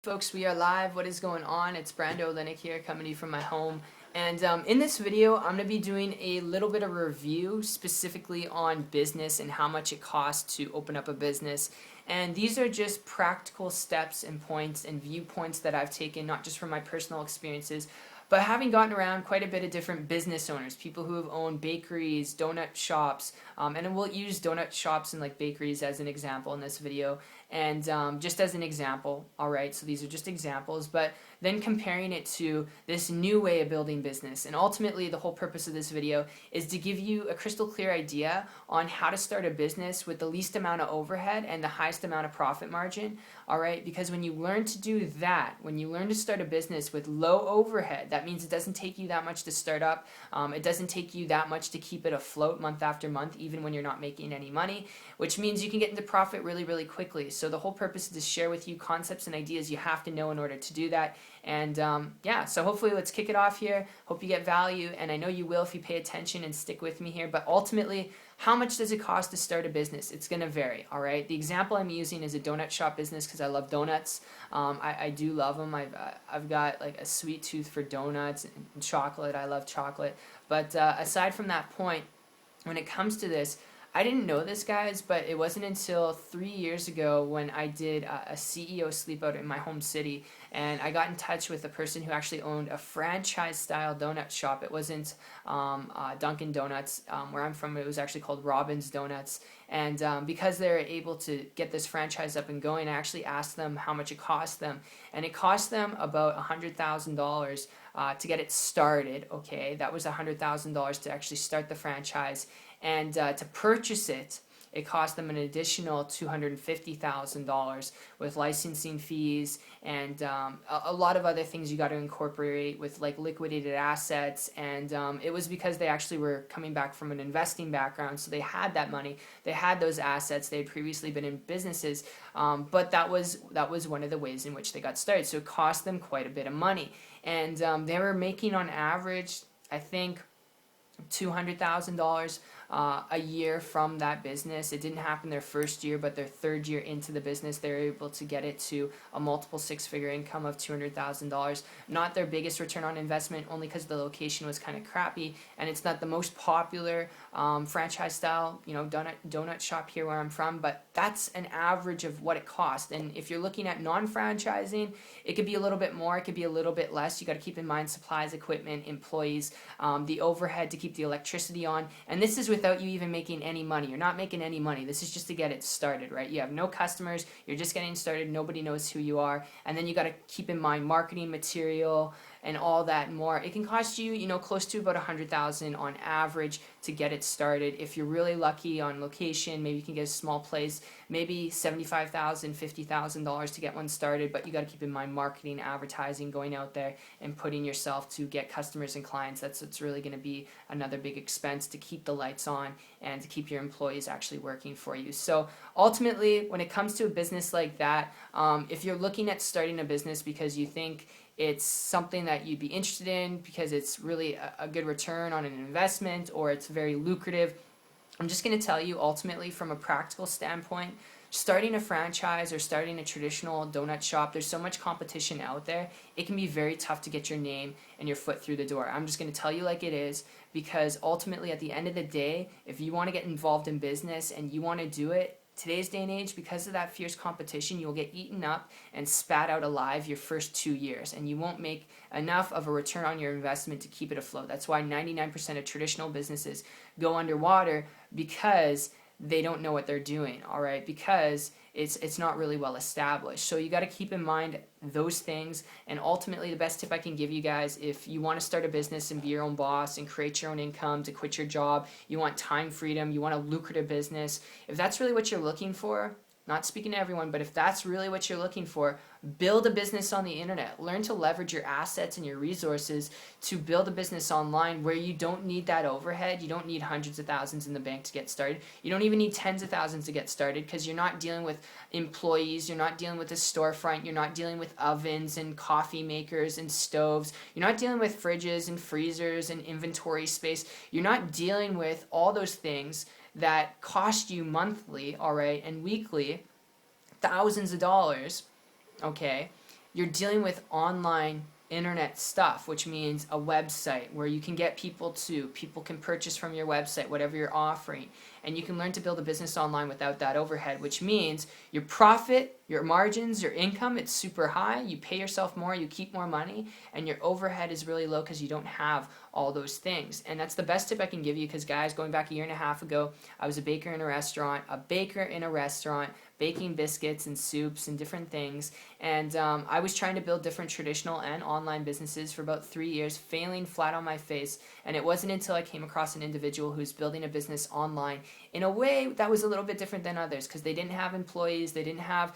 Folks, we are live. What is going on? It's Brando Linick here, coming to you from my home. And in this video, I'm going to be doing a little bit of a review specifically on business and how much it costs to open up a business. And these are just practical steps and points and viewpoints that I've taken, not just from my personal experiences, but having gotten around quite a bit of different business owners, people who have owned bakeries, donut shops, and we'll use donut shops and like bakeries as an example in this video. And just as an example, all right, so these are just examples, but then comparing it to this new way of building business. And ultimately, the whole purpose of this video is to give you a crystal clear idea on how to start a business with the least amount of overhead and the highest amount of profit margin, all right? Because when you learn to do that, when you learn to start a business with low overhead, that means it doesn't take you that much to start up. It doesn't take you that much to keep it afloat month after month, even when you're not making any money, which means you can get into profit really, really quickly. So the whole purpose is to share with you concepts and ideas you have to know in order to do that. And yeah, so hopefully let's kick it off here. Hope you get value, and I know you will if you pay attention and stick with me here. But ultimately, how much does it cost to start a business? It's going to vary, all right? The example I'm using is a donut shop business because I love donuts. I do love them. I've got like a sweet tooth for donuts and chocolate. I love chocolate. But aside from that point, when it comes to this, I didn't know this, guys, but it wasn't until 3 years ago when I did a CEO sleepout in my home city, and I got in touch with a person who actually owned a franchise-style donut shop. It wasn't Dunkin' Donuts. Where I'm from, it was actually called Robin's Donuts. And because they were able to get this franchise up and going, I actually asked them how much it cost them. And it cost them about $100,000 to get it started, okay? That was $100,000 to actually start the franchise. And to purchase it, it cost them an additional $250,000 with licensing fees and a lot of other things you got to incorporate with like liquidated assets. And it was because they actually were coming back from an investing background, so they had that money, they had those assets, they had previously been in businesses, but that was one of the ways in which they got started. So it cost them quite a bit of money, and they were making on average, I think, $200,000 a year from that business. It didn't happen their first year, but their third year into the business, they were able to get it to a multiple six-figure income of $200,000. Not their biggest return on investment, only because the location was kind of crappy, and it's not the most popular franchise style, donut shop here where I'm from. But that's an average of what it costs. And if you're looking at non-franchising, it could be a little bit more, it could be a little bit less. You got to keep in mind supplies, equipment, employees, the overhead to keep the electricity on, and this is without you even making any money. You're not making any money. This is just to get it started, right? You have no customers, you're just getting started, nobody knows who you are, and then you got to keep in mind marketing material and all that and more. It can cost you, close to about $100,000 on average to get it started. If you're really lucky on location, maybe you can get a small place, maybe $75,000, $50,000 to get one started, but you got to keep in mind marketing, advertising, going out there and putting yourself to get customers and clients. That's really going to be another big expense to keep the lights on and to keep your employees actually working for you. So ultimately, when it comes to a business like that, if you're looking at starting a business because you think it's something that you'd be interested in because it's really a good return on an investment or it's very lucrative, I'm just going to tell you ultimately from a practical standpoint, starting a franchise or starting a traditional donut shop, there's so much competition out there, it can be very tough to get your name and your foot through the door. I'm just going to tell you like it is, because ultimately at the end of the day, if you want to get involved in business and you want to do it, today's day and age, because of that fierce competition, you'll get eaten up and spat out alive your first 2 years, and you won't make enough of a return on your investment to keep it afloat. That's why 99% of traditional businesses go underwater, because they don't know what they're doing, all right? Because it's not really well established. So you got to keep in mind those things. And ultimately, the best tip I can give you guys, if you want to start a business and be your own boss and create your own income, to quit your job, you want time freedom, you want a lucrative business, if that's really what you're looking for, not speaking to everyone, but if that's really what you're looking for, build a business on the internet. Learn to leverage your assets and your resources to build a business online where you don't need that overhead. You don't need hundreds of thousands in the bank to get started. You don't even need tens of thousands to get started, because you're not dealing with employees, you're not dealing with a storefront, you're not dealing with ovens and coffee makers and stoves, you're not dealing with fridges and freezers and inventory space. You're not dealing with all those things that cost you monthly, all right, and weekly, thousands of dollars, okay? you're dealing with online internet stuff, which means a website where you can get people can purchase from your website whatever you're offering, and you can learn to build a business online without that overhead, which means your profit, your margins, your income, it's super high, you pay yourself more, you keep more money, and your overhead is really low because you don't have all those things. And that's the best tip I can give you, because guys, going back a year and a half ago, I was a baker in a restaurant, baking biscuits and soups and different things. And I was trying to build different traditional and online businesses for about 3 years, failing flat on my face. And it wasn't until I came across an individual who's building a business online in a way that was a little bit different than others, because they didn't have employees, they didn't have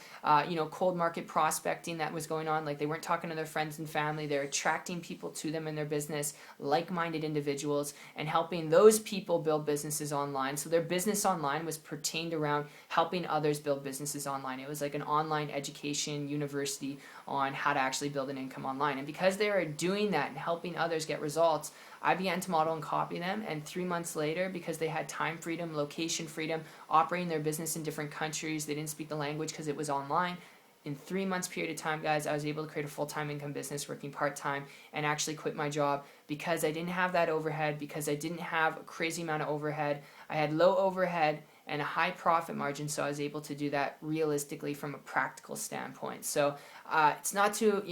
cold market prospecting that was going on. Like, they weren't talking to their friends and family, they're attracting people to them in their business, like-minded individuals, and helping those people build businesses online. So their business online was pertained around helping others build businesses online. It was like an online education university on how to actually build an income online. And because they were doing that and helping others get results, I began to model and copy them. And 3 months later, because they had time freedom, location freedom, operating their business in different countries, they didn't speak the language because it was online. In 3 months period of time, guys, I was able to create a full-time income business working part-time and actually quit my job because I didn't have that overhead, because I didn't have a crazy amount of overhead. I had low overhead and a high profit margin, so I was able to do that realistically from a practical standpoint. So it's not to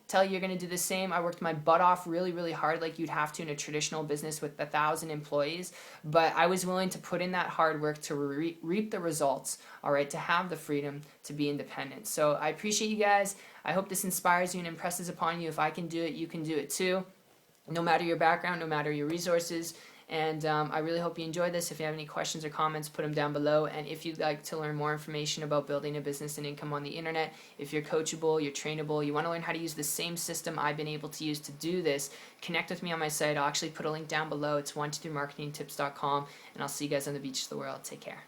tell you you're going to do the same. I worked my butt off really, really hard like you'd have to in a traditional business with 1,000 employees, but I was willing to put in that hard work to reap the results, all right, to have the freedom to be independent. So I appreciate you guys. I hope this inspires you and impresses upon you. If I can do it, you can do it too. No matter your background, no matter your resources. And I really hope you enjoyed this. If you have any questions or comments, put them down below. And if you'd like to learn more information about building a business and income on the internet, if you're coachable, you're trainable, you want to learn how to use the same system I've been able to use to do this, connect with me on my site. I'll actually put a link down below. It's 123marketingtips.com. And I'll see you guys on the beach of the world. Take care.